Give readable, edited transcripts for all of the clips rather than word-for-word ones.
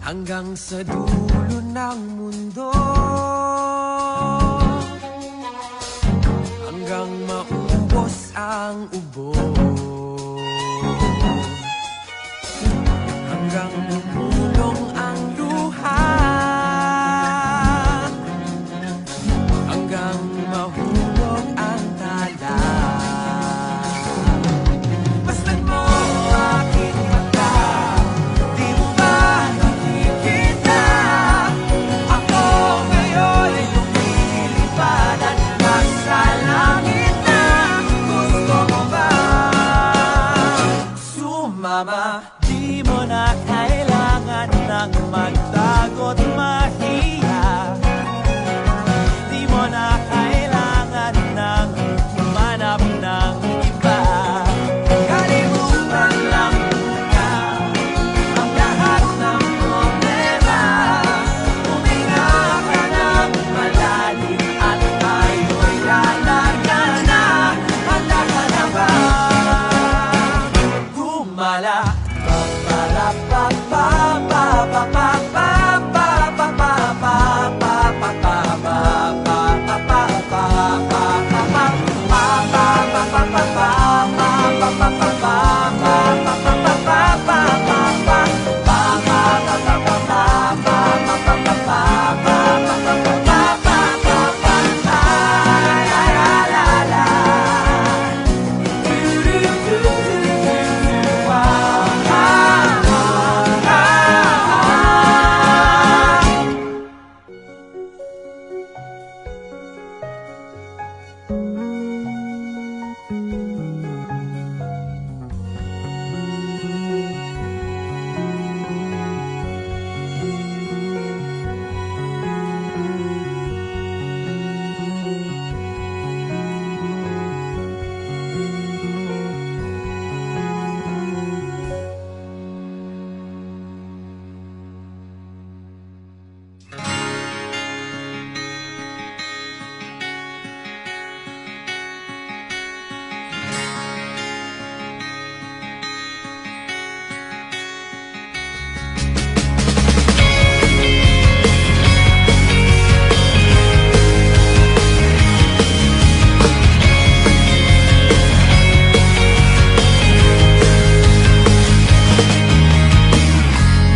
hanggang sa dulo ng mundo, hanggang maubos ang ubo, hanggang lumulong ang luha, hanggang mahulog ang tala. Basta't mo aking mata, di mo ba nakikita? Ako ngayon ay lumilipad at nasa langit na. Gusto mo ba sumama? Di mo na kailangan ng magtago't mahiya. Di mo na kailangan ng humanap ng iba. Kalimutan lang muna ang lahat ng problema. Huminga ka ng malalim at tayo'y lalaga na. Handa ka na ba gumala?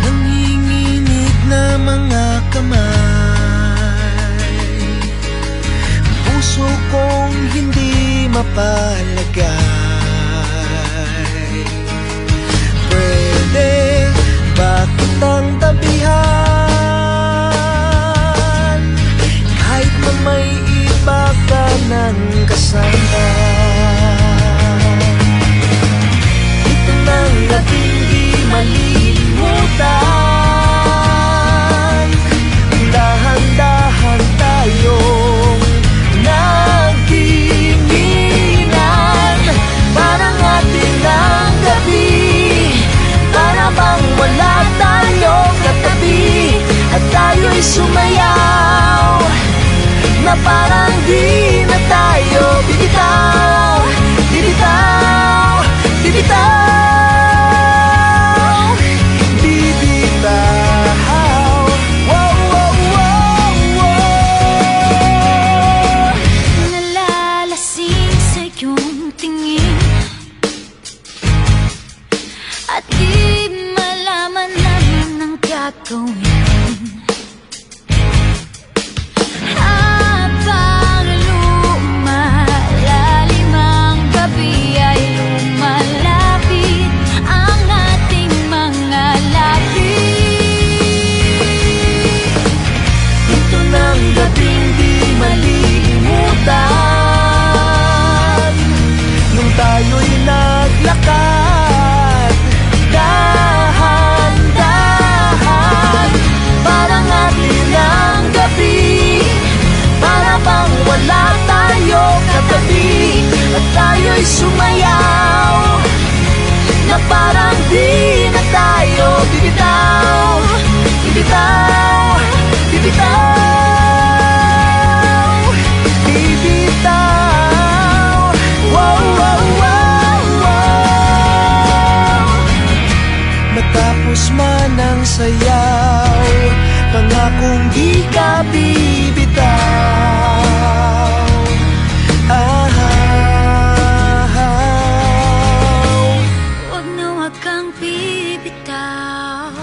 Nanginginig na mga kamay, puso kong hindi mapalagay. Pwede ba kitang tabihan kahit na may iba ka ng kasama? Ito nang ating di malilimutan. Dahan-dahan tayong nagtinginan. Parang ating ang gabi, para bang wala tayong katabi. At tayo'y sumayaw na parang di na tayo bibitaw. Bibitaw, bibitaw, bibitaw. Wow, wow, wow, wow. Nalalasing sa iyong tingin at di malaman naman ang gagawin. Habang lumalalim ang gabi ay lumalapit ang ating mga labi. Ito nang gabing di malilimutan. Nung tayo'y naglakad, dahan-dahan Matapos man ang sayaw, pangakong di ka bibitaw. Huwag na huwag kang bibitaw.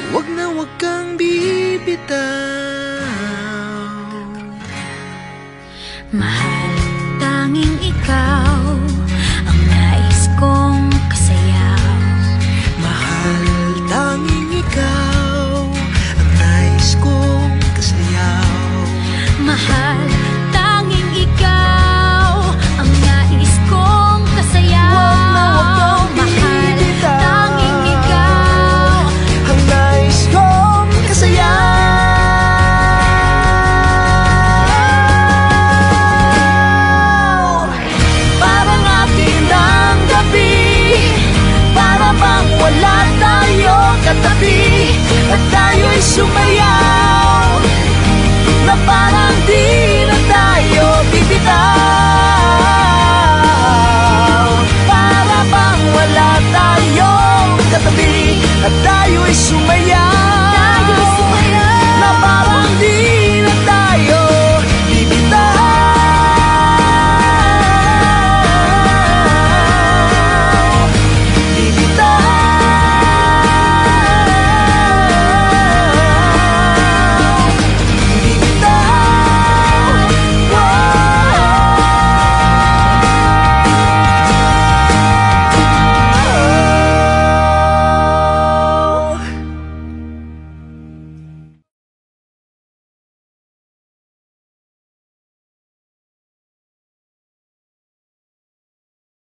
Huwag na huwag kang bibitaw. Mahal